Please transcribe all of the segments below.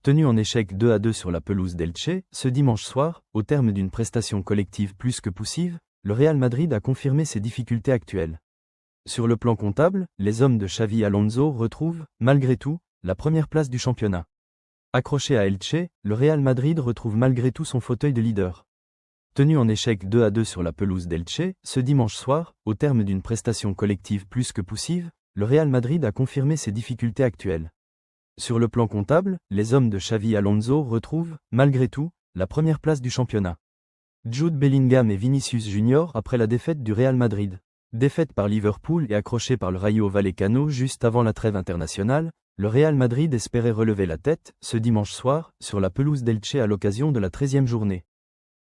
Tenu en échec 2-2 sur la pelouse d'Elche, ce dimanche soir, au terme d'une prestation collective plus que poussive, le Real Madrid a confirmé ses difficultés actuelles. Sur le plan comptable, les hommes de Xavi Alonso retrouvent, malgré tout, la première place du championnat. Accroché à Elche, le Real Madrid retrouve malgré tout son fauteuil de leader. Tenu en échec 2-2 sur la pelouse d'Elche, ce dimanche soir, au terme d'une prestation collective plus que poussive, le Real Madrid a confirmé ses difficultés actuelles. Sur le plan comptable, les hommes de Xavi Alonso retrouvent, malgré tout, la première place du championnat. Jude Bellingham et Vinicius Junior après la défaite du Real Madrid. Défaite par Liverpool et accroché par le Rayo Vallecano juste avant la trêve internationale, le Real Madrid espérait relever la tête, ce dimanche soir, sur la pelouse d'Elche à l'occasion de la 13e journée.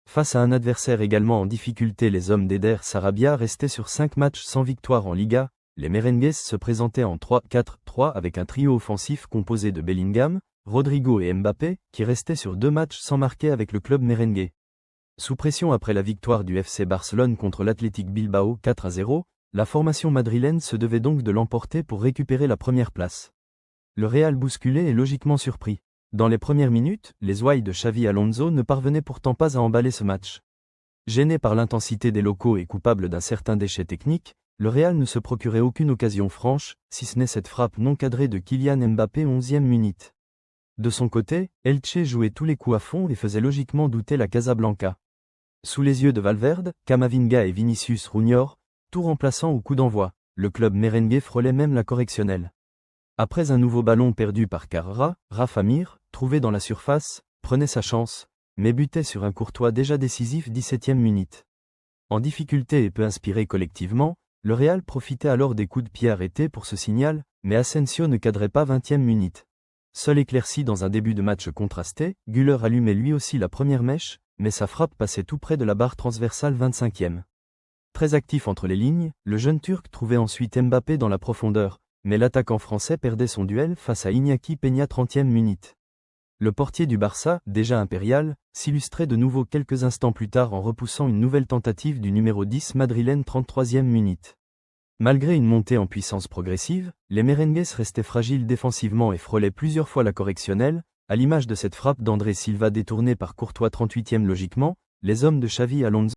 Face à un adversaire également en difficulté, les hommes d'Eder Sarabia restaient sur 5 matchs sans victoire en Liga. Les merengues se présentaient en 3-4-3 avec un trio offensif composé de Bellingham, Rodrigo et Mbappé, qui restaient sur 2 matchs sans marquer avec le club merengue. Sous pression après la victoire du FC Barcelone contre l'Athletic Bilbao 4-0, la formation madrilène se devait donc de l'emporter pour récupérer la première place. Le Real bousculé est logiquement surpris. Dans les premières minutes, les ouailles de Xavi Alonso ne parvenaient pourtant pas à emballer ce match. Gêné par l'intensité des locaux et coupable d'un certain déchet technique, le Real ne se procurait aucune occasion franche, si ce n'est cette frappe non cadrée de Kylian Mbappé 11e minute. De son côté, Elche jouait tous les coups à fond et faisait logiquement douter la Casablanca. Sous les yeux de Valverde, Camavinga et Vinicius Junior, tout remplaçant au coup d'envoi, le club merengue frôlait même la correctionnelle. Après un nouveau ballon perdu par Carrera, Rafa Mir, trouvé dans la surface, prenait sa chance, mais butait sur un Courtois déjà décisif 17e minute. En difficulté et peu inspiré collectivement, le Real profitait alors des coups de pied arrêtés pour ce signal, mais Asensio ne cadrait pas 20e minute. Seul éclairci dans un début de match contrasté, Güler allumait lui aussi la première mèche, mais sa frappe passait tout près de la barre transversale 25e. Très actif entre les lignes, le jeune Turc trouvait ensuite Mbappé dans la profondeur, mais l'attaquant français perdait son duel face à Iñaki Peña 30e minute. Le portier du Barça, déjà impérial, s'illustrait de nouveau quelques instants plus tard en repoussant une nouvelle tentative du numéro 10 madrilène 33e minute. Malgré une montée en puissance progressive, les merengues restaient fragiles défensivement et frôlaient plusieurs fois la correctionnelle, à l'image de cette frappe d'André Silva détournée par Courtois 38e logiquement, les hommes de Xavi Alonso